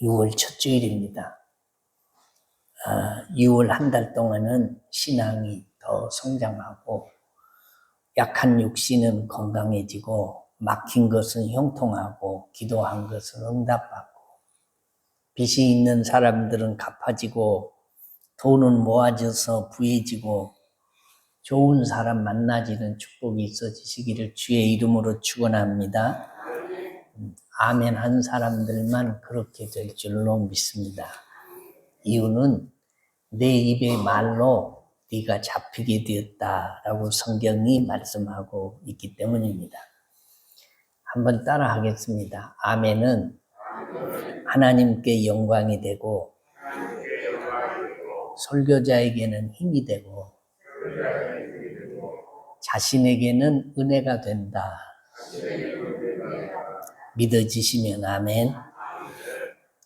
6월 첫 주일입니다. 6월 한 달 동안은 신앙이 더 성장하고 약한 육신은 건강해지고 막힌 것은 형통하고 기도한 것은 응답받고 빚이 있는 사람들은 갚아지고 돈은 모아져서 부해지고 좋은 사람 만나지는 축복이 있어지시기를 주의 이름으로 축원합니다. 아멘 한 사람들만 그렇게 될 줄로 믿습니다. 이유는 내 입의 말로 네가 잡히게 되었다라고 성경이 말씀하고 있기 때문입니다. 한번 따라 하겠습니다. 아멘은 하나님께 영광이 되고 설교자에게는 힘이 되고 자신에게는 은혜가 된다. 믿어지시면 아멘.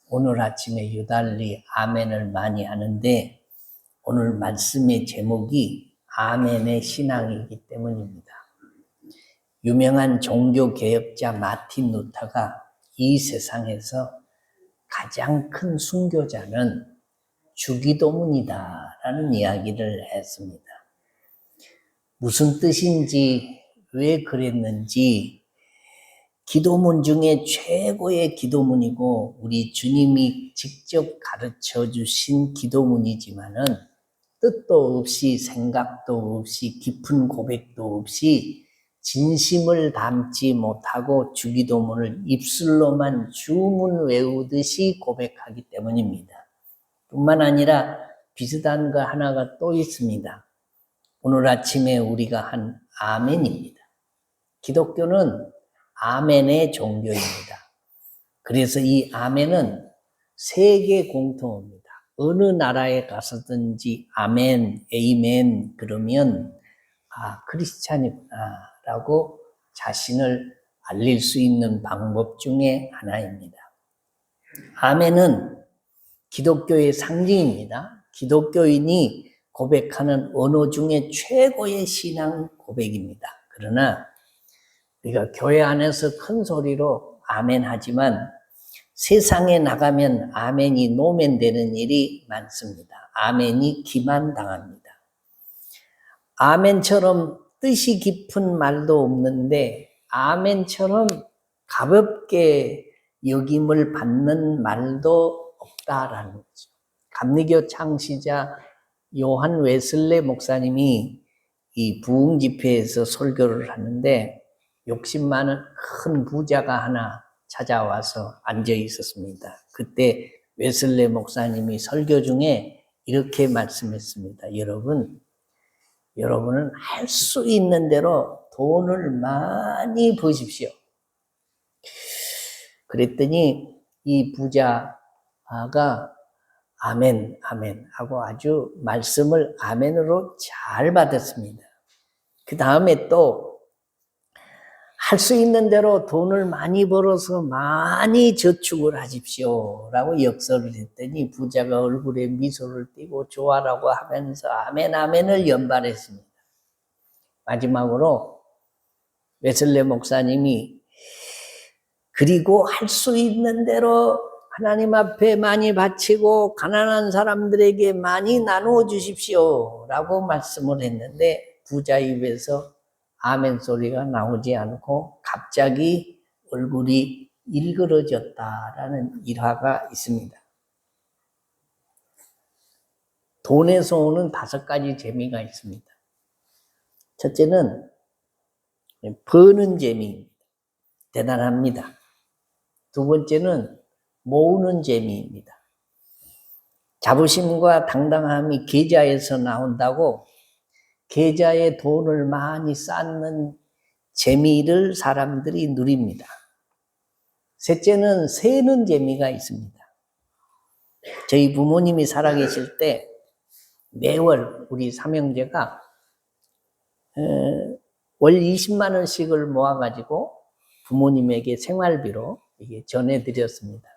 오늘 아침에 유달리 아멘을 많이 하는데 오늘 말씀의 제목이 아멘의 신앙이기 때문입니다. 유명한 종교개혁자 마틴 루터가 이 세상에서 가장 큰 순교자는 주기도문이다 라는 이야기를 했습니다. 무슨 뜻인지 왜 그랬는지 기도문 중에 최고의 기도문이고 우리 주님이 직접 가르쳐 주신 기도문이지만은 뜻도 없이 생각도 없이 깊은 고백도 없이 진심을 담지 못하고 주기도문을 입술로만 주문 외우듯이 고백하기 때문입니다. 뿐만 아니라 비슷한 거 하나가 또 있습니다. 오늘 아침에 우리가 한 아멘입니다. 기독교는 아멘의 종교입니다. 그래서 이 아멘은 세계 공통어입니다. 어느 나라에 가서든지 아멘, 에이멘 그러면 크리스찬이구나 라고 자신을 알릴 수 있는 방법 중에 하나입니다. 아멘은 기독교의 상징입니다. 기독교인이 고백하는 언어 중에 최고의 신앙 고백입니다. 그러나 우리가 교회 안에서 큰 소리로 아멘 하지만 세상에 나가면 아멘이 노멘되는 일이 많습니다. 아멘이 기만당합니다. 아멘처럼 뜻이 깊은 말도 없는데 아멘처럼 가볍게 여김을 받는 말도 없다라는 거죠. 감리교 창시자 요한 웨슬레 목사님이 이 부흥 집회에서 설교를 하는데 욕심 많은 큰 부자가 하나 찾아와서 앉아 있었습니다. 그때 웨슬레 목사님이 설교 중에 이렇게 말씀했습니다. 여러분은 할 수 있는 대로 돈을 많이 버십시오. 그랬더니 이 부자가 아멘, 아멘 하고 아주 말씀을 아멘으로 잘 받았습니다. 그 다음에 또 할 수 있는 대로 돈을 많이 벌어서 많이 저축을 하십시오 라고 역설을 했더니 부자가 얼굴에 미소를 띠고 좋아라고 하면서 아멘, 아멘을 연발했습니다. 마지막으로 웨슬레 목사님이 그리고 할 수 있는 대로 하나님 앞에 많이 바치고 가난한 사람들에게 많이 나누어 주십시오 라고 말씀을 했는데 부자 입에서 아멘 소리가 나오지 않고 갑자기 얼굴이 일그러졌다라는 일화가 있습니다. 돈에서 오는 5가지 재미가 있습니다. 첫째는 버는 재미입니다. 대단합니다. 두 번째는 모으는 재미입니다. 자부심과 당당함이 계좌에서 나온다고 계좌에 돈을 많이 쌓는 재미를 사람들이 누립니다. 셋째는 세는 재미가 있습니다. 저희 부모님이 살아계실 때 매월 우리 삼형제가 월 20만 원씩을 모아가지고 부모님에게 생활비로 이게 전해드렸습니다.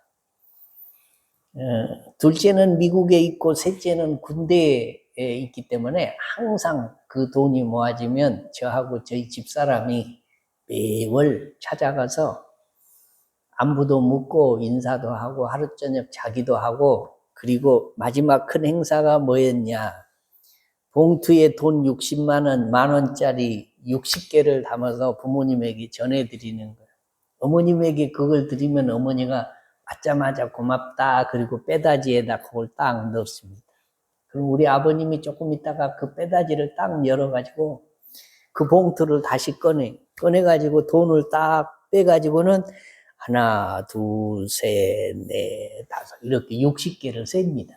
둘째는 미국에 있고 셋째는 군대에 있기 때문에 항상 그 돈이 모아지면 저하고 저희 집사람이 매월 찾아가서 안부도 묻고 인사도 하고 하루 저녁 자기도 하고, 그리고 마지막 큰 행사가 뭐였냐? 봉투에 돈 60만 원, 10,000원짜리 60개를 담아서 부모님에게 전해드리는 거예요. 어머님에게 그걸 드리면 어머니가 받자마자 고맙다, 그리고 빼다지에다 그걸 딱 넣습니다. 그럼 우리 아버님이 조금 있다가 그 빼다지를 딱 열어가지고 그 봉투를 다시 꺼내가지고 돈을 딱 빼가지고는 하나, 둘, 셋, 넷, 다섯, 이렇게 60개를 셉니다.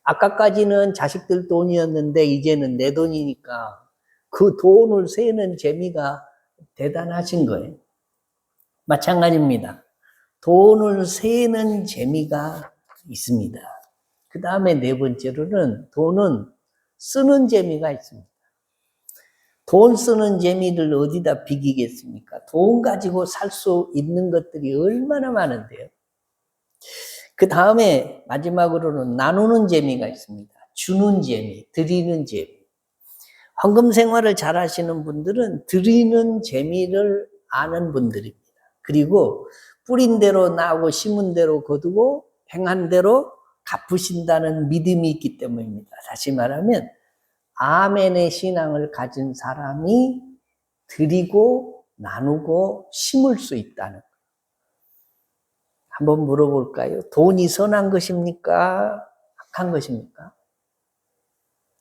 아까까지는 자식들 돈이었는데 이제는 내 돈이니까 그 돈을 세는 재미가 대단하신 거예요. 마찬가지입니다. 돈을 세는 재미가 있습니다. 그 다음에 네 번째로는 돈은 쓰는 재미가 있습니다. 돈 쓰는 재미를 어디다 비기겠습니까? 돈 가지고 살 수 있는 것들이 얼마나 많은데요. 그 다음에 마지막으로는 나누는 재미가 있습니다. 주는 재미, 드리는 재미. 헌금 생활을 잘 하시는 분들은 드리는 재미를 아는 분들입니다. 그리고 뿌린 대로 나오고 심은 대로 거두고 행한 대로 갚으신다는 믿음이 있기 때문입니다. 다시 말하면 아멘의 신앙을 가진 사람이 드리고 나누고 심을 수 있다는 거예요. 한번 물어볼까요? 돈이 선한 것입니까? 악한 것입니까?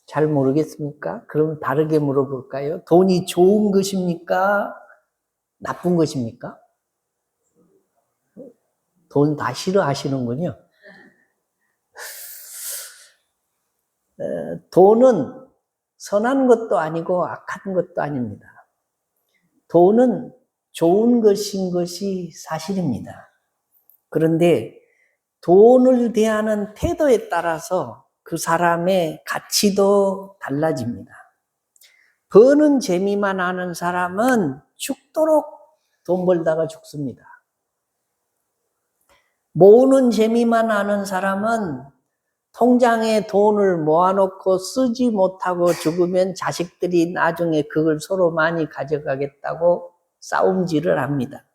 잘 모르겠습니까? 그럼 다르게 물어볼까요? 돈이 좋은 것입니까? 나쁜 것입니까? 돈 다 싫어하시는군요. 돈은 선한 것도 아니고 악한 것도 아닙니다. 돈은 좋은 것인 것이 사실입니다. 그런데 돈을 대하는 태도에 따라서 그 사람의 가치도 달라집니다. 버는 재미만 아는 사람은 죽도록 돈 벌다가 죽습니다. 모으는 재미만 아는 사람은 통장에 돈을 모아놓고 쓰지 못하고 죽으면 자식들이 나중에 그걸 서로 많이 가져가겠다고 싸움질을 합니다.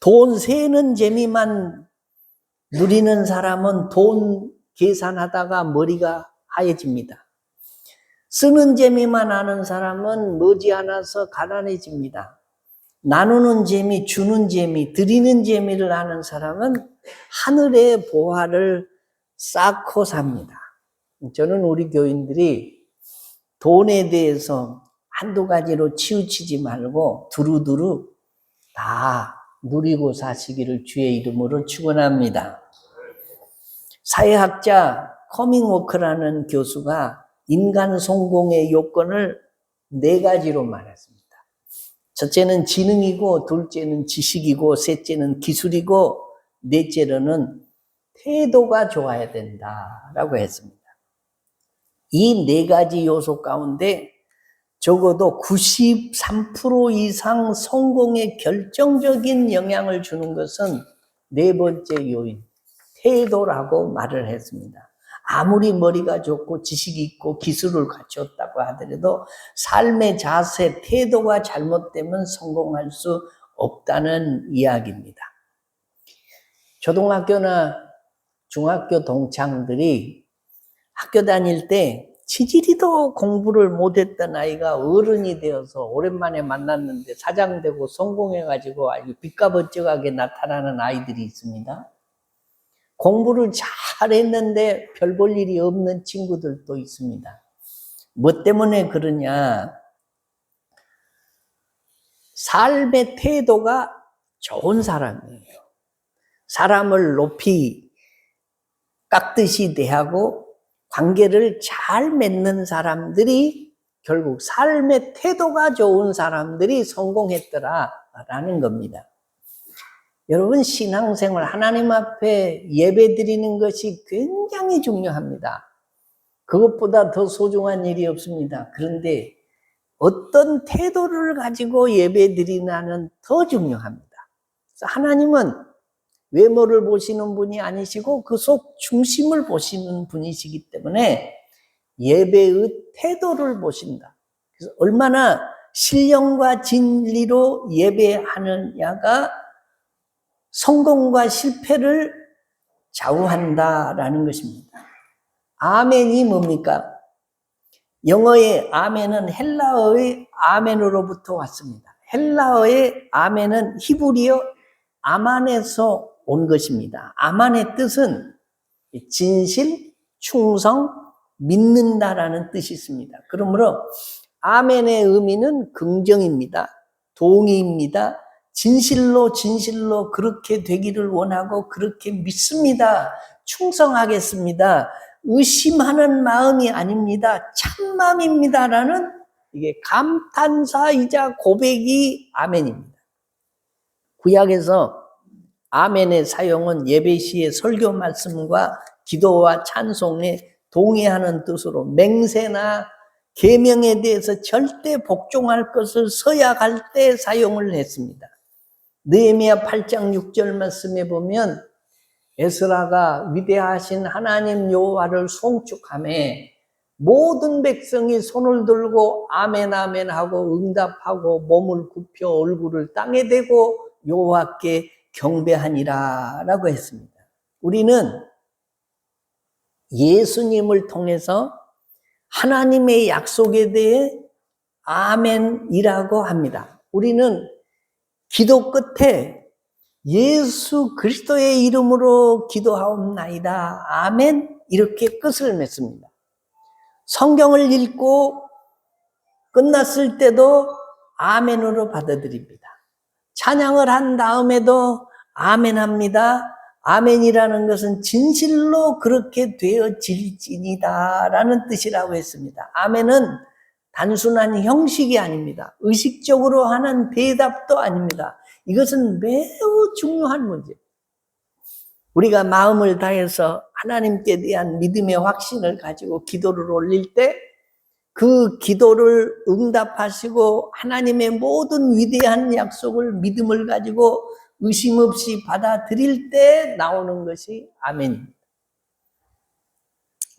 돈 세는 재미만 누리는 사람은 돈 계산하다가 머리가 하얘집니다. 쓰는 재미만 아는 사람은 머지않아서 가난해집니다. 나누는 재미, 주는 재미, 드리는 재미를 아는 사람은 하늘의 보화를 쌓고 삽니다. 저는 우리 교인들이 돈에 대해서 한두 가지로 치우치지 말고 두루두루 다 누리고 사시기를 주의 이름으로 축원합니다. 사회학자 커밍워크라는 교수가 인간 성공의 요건을 4가지로 말했습니다. 첫째는 지능이고, 둘째는 지식이고, 셋째는 기술이고, 넷째로는 태도가 좋아야 된다라고 했습니다. 이 4가지 요소 가운데 적어도 93% 이상 성공에 결정적인 영향을 주는 것은 4번째 요인, 태도라고 말을 했습니다. 아무리 머리가 좋고 지식이 있고 기술을 갖췄다고 하더라도 삶의 자세, 태도가 잘못되면 성공할 수 없다는 이야기입니다. 초등학교나 중학교 동창들이 학교 다닐 때 지지리도 공부를 못했던 아이가 어른이 되어서 오랜만에 만났는데 사장되고 성공해가지고 아주 빛가번쩍하게 나타나는 아이들이 있습니다. 공부를 잘했는데 별 볼 일이 없는 친구들도 있습니다. 뭐 때문에 그러냐? 삶의 태도가 좋은 사람이에요. 사람을 높이 깎듯이 대하고 관계를 잘 맺는 사람들이 결국 삶의 태도가 좋은 사람들이 성공했더라라는 겁니다. 여러분, 신앙생활, 하나님 앞에 예배 드리는 것이 굉장히 중요합니다. 그것보다 더 소중한 일이 없습니다. 그런데 어떤 태도를 가지고 예배 드리냐는 더 중요합니다. 하나님은 외모를 보시는 분이 아니시고 그 속 중심을 보시는 분이시기 때문에 예배의 태도를 보신다. 그래서 얼마나 신령과 진리로 예배하느냐가 성공과 실패를 좌우한다라는 것입니다. 아멘이 뭡니까? 영어의 아멘은 헬라어의 아멘으로부터 왔습니다. 헬라어의 아멘은 히브리어 아만에서 온 것입니다. 아만의 뜻은 진실, 충성, 믿는다라는 뜻이 있습니다. 그러므로 아멘의 의미는 긍정입니다. 동의입니다. 진실로 그렇게 되기를 원하고 그렇게 믿습니다. 충성하겠습니다. 의심하는 마음이 아닙니다. 참맘입니다라는 이게 감탄사이자 고백이 아멘입니다. 구약에서 아멘의 사용은 예배 시의 설교 말씀과 기도와 찬송에 동의하는 뜻으로 맹세나 계명에 대해서 절대 복종할 것을 서약할 때 사용을 했습니다. 느헤미야 8장 6절 말씀에 보면 에스라가 위대하신 하나님 여호와를 송축하며 모든 백성이 손을 들고 아멘 아멘 하고 응답하고 몸을 굽혀 얼굴을 땅에 대고 여호와께 경배하니라 라고 했습니다. 우리는 예수님을 통해서 하나님의 약속에 대해 아멘이라고 합니다. 우리는 기도 끝에 예수 그리스도의 이름으로 기도하옵나이다. 아멘. 이렇게 끝을 맺습니다. 성경을 읽고 끝났을 때도 아멘으로 받아들입니다. 찬양을 한 다음에도 아멘합니다. 아멘이라는 것은 진실로 그렇게 되어질지니다 라는 뜻이라고 했습니다. 아멘은 단순한 형식이 아닙니다. 의식적으로 하는 대답도 아닙니다. 이것은 매우 중요한 문제. 우리가 마음을 다해서 하나님께 대한 믿음의 확신을 가지고 기도를 올릴 때 그 기도를 응답하시고 하나님의 모든 위대한 약속을 믿음을 가지고 의심 없이 받아들일 때 나오는 것이 아멘입니다.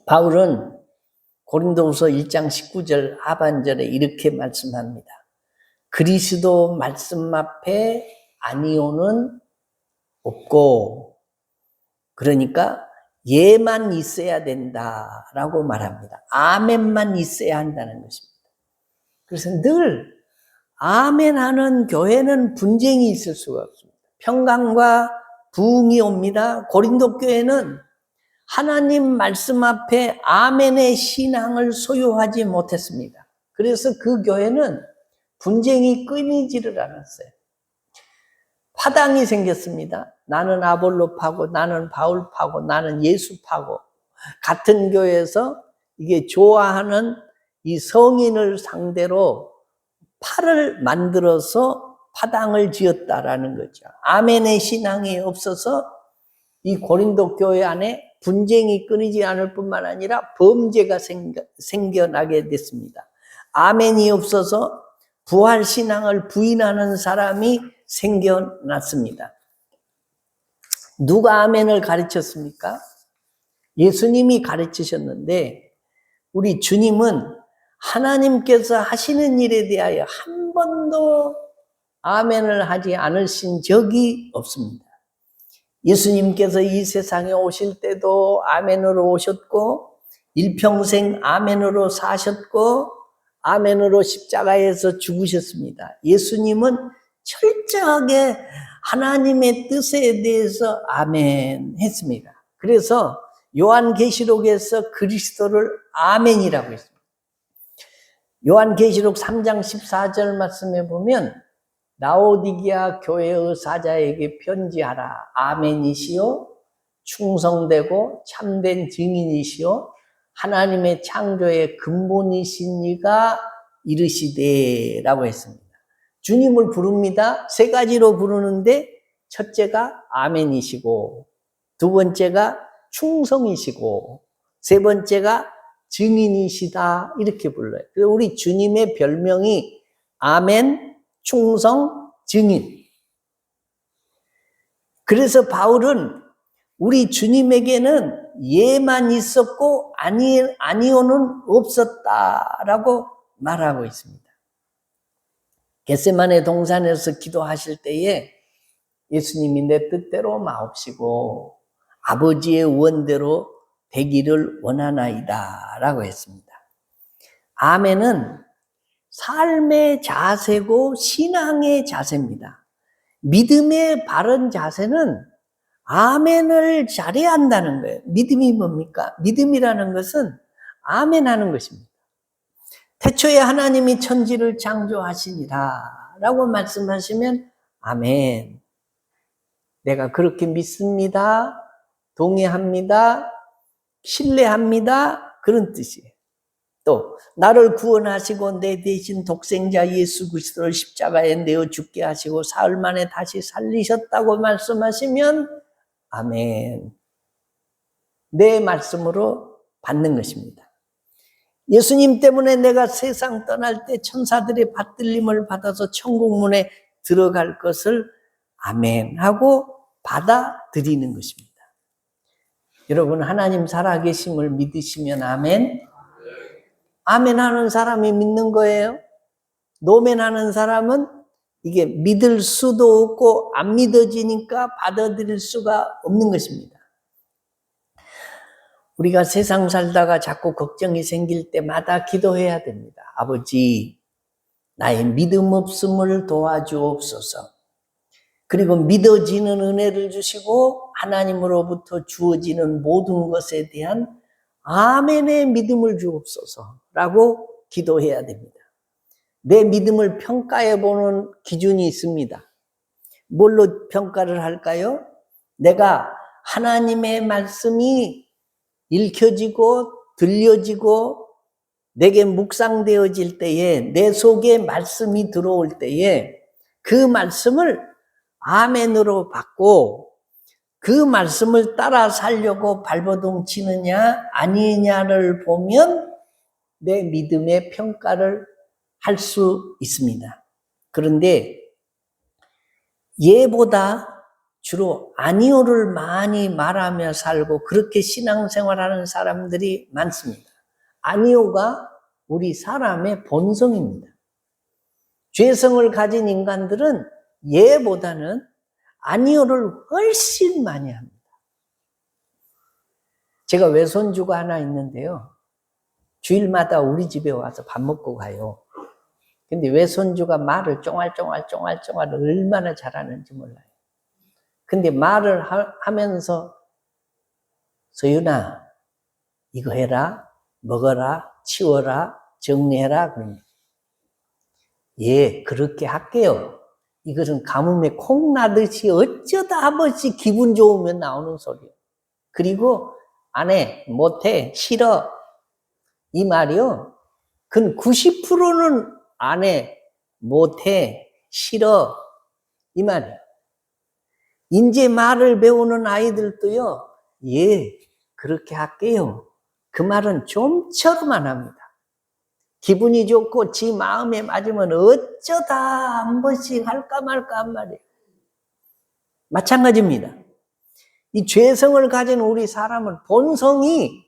바울은 고린도후서 1장 19절 하반절에 이렇게 말씀합니다. 그리스도 말씀 앞에 아니오는 없고, 그러니까 예만 있어야 된다라고 말합니다. 아멘만 있어야 한다는 것입니다. 그래서 늘 아멘하는 교회는 분쟁이 있을 수가 없습니다. 평강과 부흥이 옵니다. 고린도 교회는 하나님 말씀 앞에 아멘의 신앙을 소유하지 못했습니다. 그래서 그 교회는 분쟁이 끊이지를 않았어요. 파당이 생겼습니다. 나는 아볼로 파고, 나는 바울 파고, 나는 예수 파고. 같은 교회에서 이게 좋아하는 이 성인을 상대로 팔을 만들어서 파당을 지었다라는 거죠. 아멘의 신앙이 없어서 이 고린도 교회 안에 분쟁이 끊이지 않을 뿐만 아니라 범죄가 생겨나게 됐습니다. 아멘이 없어서 부활 신앙을 부인하는 사람이 생겨났습니다. 누가 아멘을 가르쳤습니까? 예수님이 가르치셨는데 우리 주님은 하나님께서 하시는 일에 대하여 한 번도 아멘을 하지 않으신 적이 없습니다. 예수님께서 이 세상에 오실 때도 아멘으로 오셨고 일평생 아멘으로 사셨고 아멘으로 십자가에서 죽으셨습니다. 예수님은 철저하게 하나님의 뜻에 대해서 아멘 했습니다. 그래서 요한계시록에서 그리스도를 아멘이라고 했습니다. 요한계시록 3장 14절 말씀에 보면 라오디게아 교회의 사자에게 편지하라. 아멘이시요 충성되고 참된 증인이시요 하나님의 창조의 근본이신 이가 이르시되 라고 했습니다. 주님을 부릅니다. 세 가지로 부르는데 첫째가 아멘이시고 두 번째가 충성이시고 세 번째가 증인이시다 이렇게 불러요. 그래서 우리 주님의 별명이 아멘, 충성, 증인. 그래서 바울은 우리 주님에게는 예만 있었고 아니오는 없었다라고 말하고 있습니다. 겟세마네 동산에서 기도하실 때에 예수님이 내 뜻대로 마옵시고 아버지의 원대로 되기를 원하나이다 라고 했습니다. 아멘은 삶의 자세고 신앙의 자세입니다. 믿음의 바른 자세는 아멘을 잘해야 한다는 거예요. 믿음이 뭡니까? 믿음이라는 것은 아멘하는 것입니다. 태초에 하나님이 천지를 창조하시니라 라고 말씀하시면 아멘. 내가 그렇게 믿습니다. 동의합니다. 신뢰합니다. 그런 뜻이에요. 또 나를 구원하시고 내 대신 독생자 예수 그리스도를 십자가에 내어 죽게 하시고 사흘 만에 다시 살리셨다고 말씀하시면 아멘. 내 말씀으로 받는 것입니다. 예수님 때문에 내가 세상 떠날 때 천사들의 받들림을 받아서 천국문에 들어갈 것을 아멘 하고 받아들이는 것입니다. 여러분 하나님 살아계심을 믿으시면 아멘. 아멘 하는 사람이 믿는 거예요. 노멘 하는 사람은 이게 믿을 수도 없고 안 믿어지니까 받아들일 수가 없는 것입니다. 우리가 세상 살다가 자꾸 걱정이 생길 때마다 기도해야 됩니다. 아버지, 나의 믿음 없음을 도와주옵소서. 그리고 믿어지는 은혜를 주시고 하나님으로부터 주어지는 모든 것에 대한 아멘의 믿음을 주옵소서라고 기도해야 됩니다. 내 믿음을 평가해 보는 기준이 있습니다. 뭘로 평가를 할까요? 내가 하나님의 말씀이 읽혀지고 들려지고 내게 묵상되어질 때에 내 속에 말씀이 들어올 때에 그 말씀을 아멘으로 받고 그 말씀을 따라 살려고 발버둥 치느냐 아니냐를 보면 내 믿음의 평가를 할 수 있습니다. 그런데 예보다 주로 아니오를 많이 말하며 살고 그렇게 신앙생활하는 사람들이 많습니다. 아니오가 우리 사람의 본성입니다. 죄성을 가진 인간들은 예보다는 아니오를 훨씬 많이 합니다. 제가 외손주가 하나 있는데요. 주일마다 우리 집에 와서 밥 먹고 가요. 근데 외손주가 말을 쫑알쫑알 얼마나 잘하는지 몰라요. 근데 말을 하면서 서윤아 이거 해라, 먹어라, 치워라, 정리해라 그럽니다. 예, 그렇게 할게요. 이것은 가뭄에 콩 나듯이 어쩌다 한 번씩 기분 좋으면 나오는 소리예요. 그리고 안 해, 못해, 싫어 이 말이요. 그건 90%는 안 해, 못해, 싫어 이 말이에요. 이제 말을 배우는 아이들도요. 예, 그렇게 할게요. 그 말은 좀처럼만 합니다. 기분이 좋고 지 마음에 맞으면 어쩌다 한 번씩 할까 말까 한 말이에요. 마찬가지입니다. 이 죄성을 가진 우리 사람은 본성이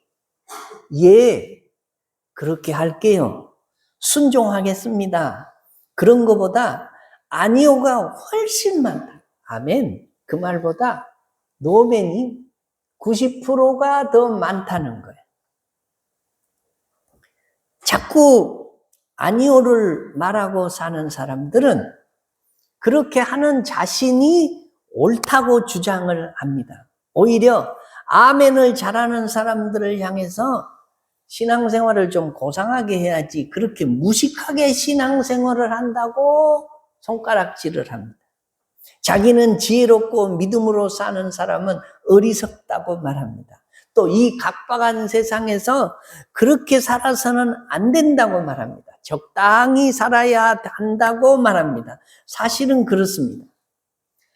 예, 그렇게 할게요. 순종하겠습니다. 그런 것보다 아니오가 훨씬 많다. 아멘. 그 말보다 노멘이 90%가 더 많다는 거예요. 자꾸 아니오를 말하고 사는 사람들은 그렇게 하는 자신이 옳다고 주장을 합니다. 오히려 아멘을 잘하는 사람들을 향해서 신앙생활을 좀 고상하게 해야지 그렇게 무식하게 신앙생활을 한다고 손가락질을 합니다. 자기는 지혜롭고 믿음으로 사는 사람은 어리석다고 말합니다. 또 이 각박한 세상에서 그렇게 살아서는 안 된다고 말합니다. 적당히 살아야 한다고 말합니다. 사실은 그렇습니다.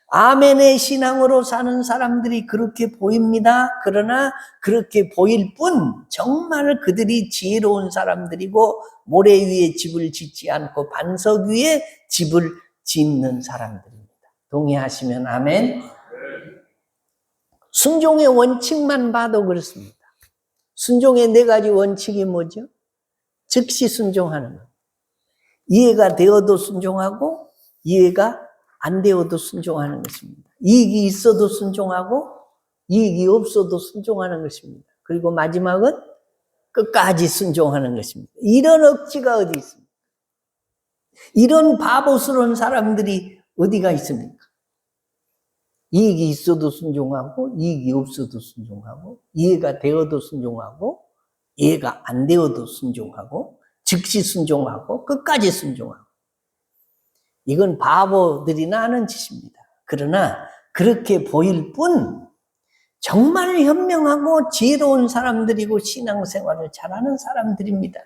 아멘의 신앙으로 사는 사람들이 그렇게 보입니다. 그러나 그렇게 보일 뿐 정말 그들이 지혜로운 사람들이고 모래 위에 집을 짓지 않고 반석 위에 집을 짓는 사람들입니다. 동의하시면 아멘. 순종의 원칙만 봐도 그렇습니다. 순종의 4가지 원칙이 뭐죠? 즉시 순종하는 것. 이해가 되어도 순종하고 이해가 안 되어도 순종하는 것입니다. 이익이 있어도 순종하고 이익이 없어도 순종하는 것입니다. 그리고 마지막은 끝까지 순종하는 것입니다. 이런 억지가 어디 있습니까? 이런 바보스러운 사람들이 어디가 있습니까? 이익이 있어도 순종하고 이익이 없어도 순종하고 이해가 되어도 순종하고 이해가 안 되어도 순종하고 즉시 순종하고 끝까지 순종하고 이건 바보들이나 하는 짓입니다. 그러나 그렇게 보일 뿐 정말 현명하고 지혜로운 사람들이고 신앙생활을 잘하는 사람들입니다.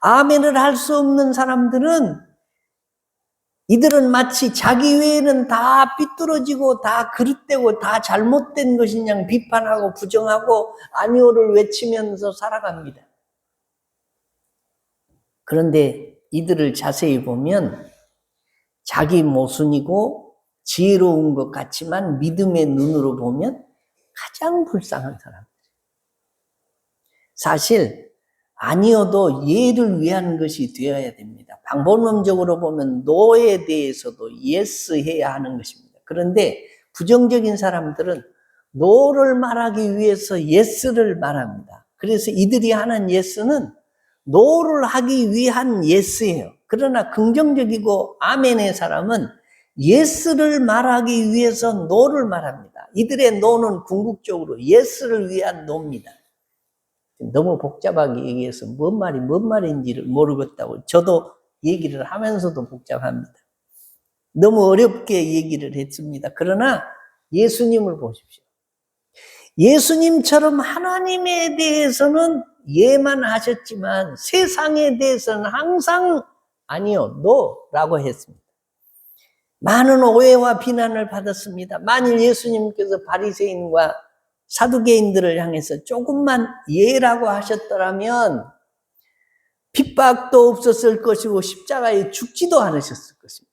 아멘을 할 수 없는 사람들은 이들은 마치 자기 외에는 다 삐뚤어지고 다 그릇되고 다 잘못된 것인 양 비판하고 부정하고 아니오를 외치면서 살아갑니다. 그런데 이들을 자세히 보면 자기 모순이고 지혜로운 것 같지만 믿음의 눈으로 보면 가장 불쌍한 사람들. 사실 아니어도 예를 위한 것이 되어야 됩니다. 방법론적으로 보면 노에 대해서도 예스 해야 하는 것입니다. 그런데 부정적인 사람들은 노를 말하기 위해서 예스를 말합니다. 그래서 이들이 하는 예스는 노를 하기 위한 예스예요. 그러나 긍정적이고 아멘의 사람은 예스를 말하기 위해서 노를 말합니다. 이들의 노는 궁극적으로 예스를 위한 노입니다. 너무 복잡하게 얘기해서 뭔 말인지를 모르겠다고 저도 얘기를 하면서도 복잡합니다. 너무 어렵게 얘기를 했습니다. 그러나 예수님을 보십시오. 예수님처럼 하나님에 대해서는 예만 하셨지만 세상에 대해서는 항상 아니요, 노라고 했습니다. 많은 오해와 비난을 받았습니다. 만일 예수님께서 바리새인과 사두개인들을 향해서 조금만 예라고 하셨더라면 핍박도 없었을 것이고 십자가에 죽지도 않으셨을 것입니다.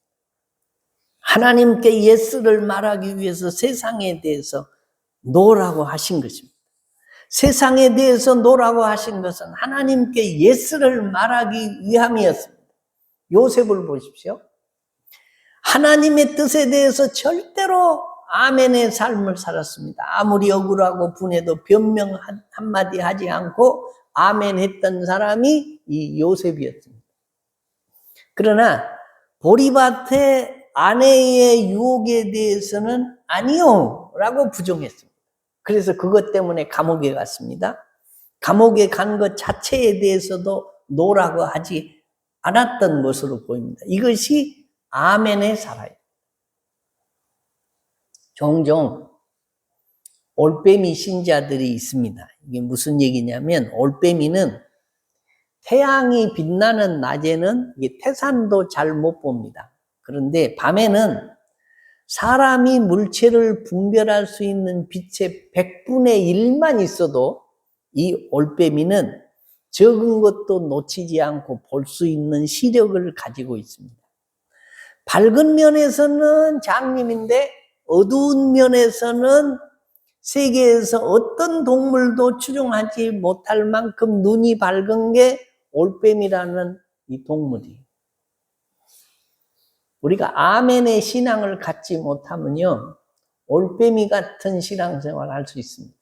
하나님께 예스를 말하기 위해서 세상에 대해서 노라고 하신 것입니다. 세상에 대해서 노라고 하신 것은 하나님께 예스를 말하기 위함이었습니다. 요셉을 보십시오. 하나님의 뜻에 대해서 절대로 아멘의 삶을 살았습니다. 아무리 억울하고 분해도 변명 한마디 하지 않고 아멘 했던 사람이 이 요셉이었습니다. 그러나 보리밭의 아내의 유혹에 대해서는 아니요 라고 부정했습니다. 그래서 그것 때문에 감옥에 갔습니다. 감옥에 간 것 자체에 대해서도 노라고 하지 않았던 것으로 보입니다. 이것이 아멘의 사랑입니다. 종종 올빼미 신자들이 있습니다. 이게 무슨 얘기냐면 올빼미는 태양이 빛나는 낮에는 이게 태산도 잘 못 봅니다. 그런데 밤에는 사람이 물체를 분별할 수 있는 빛의 100분의 1만 있어도 이 올빼미는 적은 것도 놓치지 않고 볼 수 있는 시력을 가지고 있습니다. 밝은 면에서는 장님인데 어두운 면에서는 세계에서 어떤 동물도 추종하지 못할 만큼 눈이 밝은 게 올빼미라는 이 동물이에요. 우리가 아멘의 신앙을 갖지 못하면요, 올빼미 같은 신앙생활을 할 수 있습니다.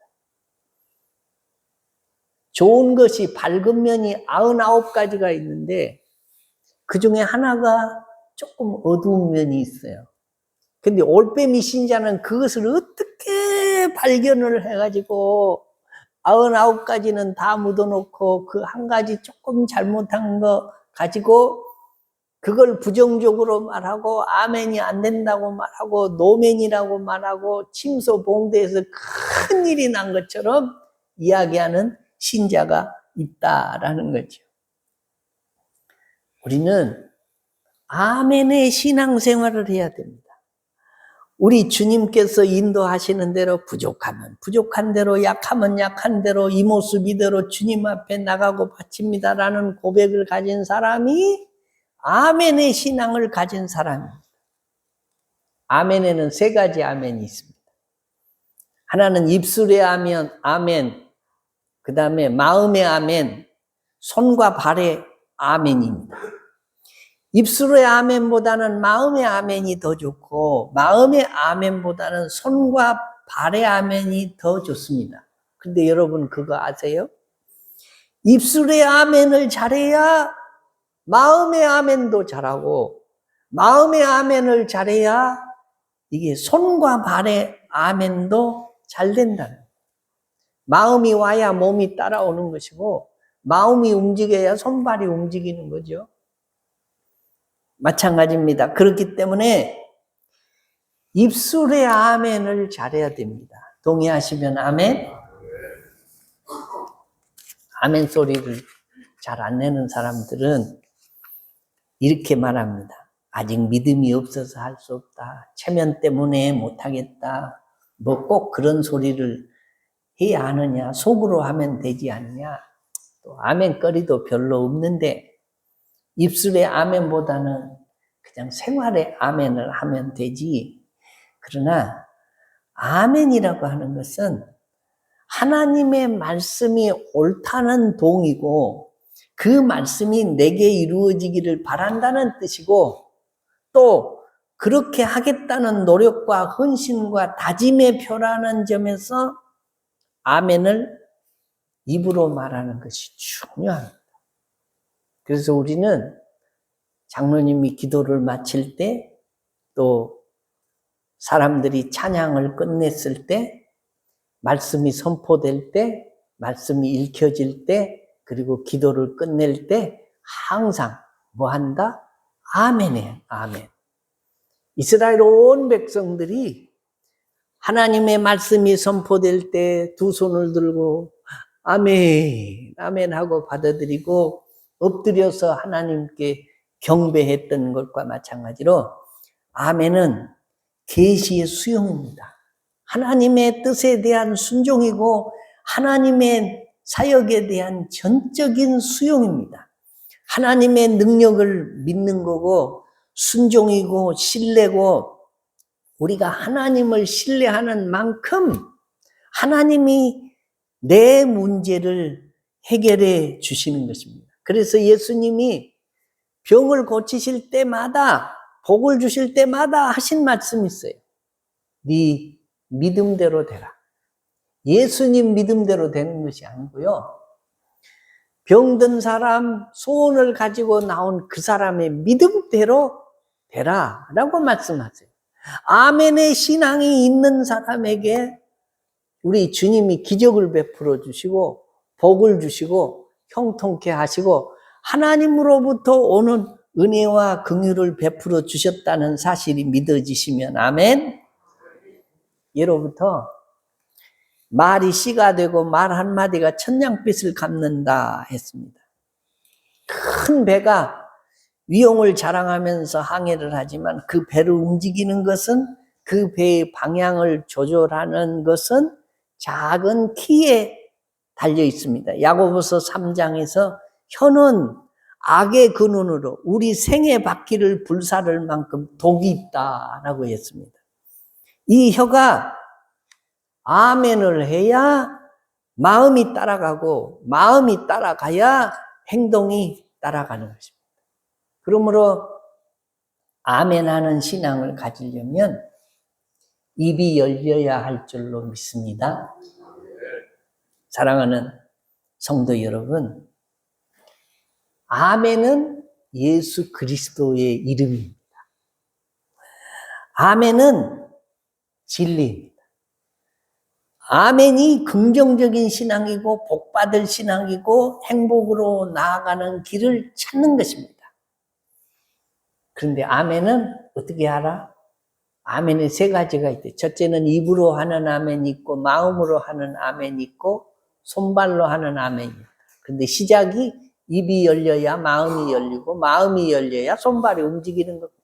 좋은 것이 밝은 면이 99가지가 있는데 그 중에 하나가 조금 어두운 면이 있어요. 근데 올빼미 신자는 그것을 어떻게 발견을 해가지고 99가지는 다 묻어놓고 그 한 가지 조금 잘못한 거 가지고 그걸 부정적으로 말하고 아멘이 안 된다고 말하고 노멘이라고 말하고 침소봉대에서 큰 일이 난 것처럼 이야기하는 신자가 있다라는 거죠. 우리는 아멘의 신앙생활을 해야 됩니다. 우리 주님께서 인도하시는 대로 부족하면 부족한 대로 약하면 약한 대로 이 모습 이대로 주님 앞에 나가고 바칩니다라는 고백을 가진 사람이 아멘의 신앙을 가진 사람입니다. 아멘에는 3가지 아멘이 있습니다. 하나는 입술의 아멘, 그 다음에 마음의 아멘, 손과 발의 아멘입니다. 입술의 아멘보다는 마음의 아멘이 더 좋고 마음의 아멘보다는 손과 발의 아멘이 더 좋습니다. 근데 여러분 그거 아세요? 입술의 아멘을 잘해야 마음의 아멘도 잘하고 마음의 아멘을 잘해야 이게 손과 발의 아멘도 잘 된다는 거예요. 마음이 와야 몸이 따라오는 것이고 마음이 움직여야 손발이 움직이는 거죠. 마찬가지입니다. 그렇기 때문에 입술의 아멘을 잘해야 됩니다. 동의하시면 아멘? 아멘 소리를 잘 안 내는 사람들은 이렇게 말합니다. 아직 믿음이 없어서 할 수 없다. 체면 때문에 못하겠다. 뭐 꼭 그런 소리를 해야 하느냐. 속으로 하면 되지 않냐. 또 아멘거리도 별로 없는데 입술의 아멘보다는 그냥 생활의 아멘을 하면 되지. 그러나 아멘이라고 하는 것은 하나님의 말씀이 옳다는 동이고 그 말씀이 내게 이루어지기를 바란다는 뜻이고 또 그렇게 하겠다는 노력과 헌신과 다짐의 표라는 점에서 아멘을 입으로 말하는 것이 중요합니다. 그래서 우리는 장로님이 기도를 마칠 때 또 사람들이 찬양을 끝냈을 때 말씀이 선포될 때 말씀이 읽혀질 때 그리고 기도를 끝낼 때 항상 뭐 한다? 아멘이에요. 아멘. 이스라엘 온 백성들이 하나님의 말씀이 선포될 때 두 손을 들고 아멘, 아멘 하고 받아들이고 엎드려서 하나님께 경배했던 것과 마찬가지로 아멘은 계시의 수용입니다. 하나님의 뜻에 대한 순종이고 하나님의 사역에 대한 전적인 수용입니다. 하나님의 능력을 믿는 거고 순종이고 신뢰고 우리가 하나님을 신뢰하는 만큼 하나님이 내 문제를 해결해 주시는 것입니다. 그래서 예수님이 병을 고치실 때마다 복을 주실 때마다 하신 말씀이 있어요. 네 믿음대로 되라. 예수님 믿음대로 되는 것이 아니고요. 병든 사람 소원을 가지고 나온 그 사람의 믿음대로 되라 라고 말씀하세요. 아멘의 신앙이 있는 사람에게 우리 주님이 기적을 베풀어 주시고 복을 주시고 형통케 하시고 하나님으로부터 오는 은혜와 긍휼을 베풀어 주셨다는 사실이 믿어지시면 아멘. 예로부터 말이 씨가 되고 말 한마디가 천냥빚을 갚는다 했습니다. 큰 배가 위용을 자랑하면서 항해를 하지만 그 배를 움직이는 것은 그 배의 방향을 조절하는 것은 작은 키에 달려 있습니다. 야고보서 3장에서 혀는 악의 근원으로 우리 생의 바퀴를 불사를 만큼 독이 있다라고 했습니다. 이 혀가 아멘을 해야 마음이 따라가고 마음이 따라가야 행동이 따라가는 것입니다. 그러므로 아멘하는 신앙을 가지려면 입이 열려야 할 줄로 믿습니다. 사랑하는 성도 여러분, 아멘은 예수 그리스도의 이름입니다. 아멘은 진리입니다. 아멘이 긍정적인 신앙이고 복받을 신앙이고 행복으로 나아가는 길을 찾는 것입니다. 그런데 아멘은 어떻게 알아? 아멘이 세 가지가 있대. 첫째는 입으로 하는 아멘이 있고 마음으로 하는 아멘이 있고 손발로 하는 아멘이 있다. 그런데 시작이 입이 열려야 마음이 열리고 마음이 열려야 손발이 움직이는 겁니다.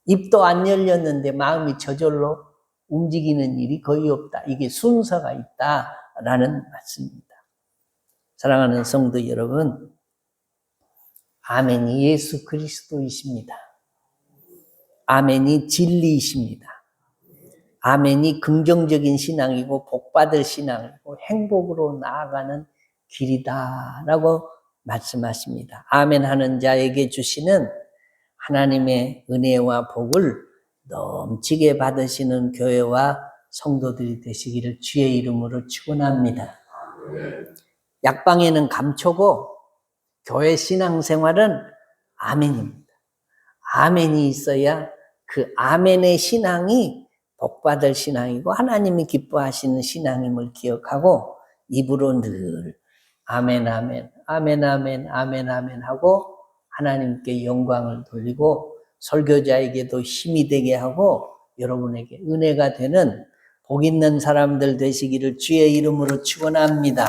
입도 안 열렸는데 마음이 저절로 움직이는 일이 거의 없다. 이게 순서가 있다라는 말씀입니다. 사랑하는 성도 여러분, 아멘이 예수 그리스도이십니다. 아멘이 진리이십니다. 아멘이 긍정적인 신앙이고 복받을 신앙이고 행복으로 나아가는 길이다라고 말씀하십니다. 아멘 하는 자에게 주시는 하나님의 은혜와 복을 넘치게 받으시는 교회와 성도들이 되시기를 주의 이름으로 축원합니다. 약방에는 감초고 교회 신앙생활은 아멘입니다. 아멘이 있어야 그 아멘의 신앙이 복받을 신앙이고 하나님이 기뻐하시는 신앙임을 기억하고 입으로 늘 아멘 아멘 아멘 아멘 아멘 아멘 하고 하나님께 영광을 돌리고 설교자에게도 힘이 되게 하고 여러분에게 은혜가 되는 복 있는 사람들 되시기를 주의 이름으로 축원합니다.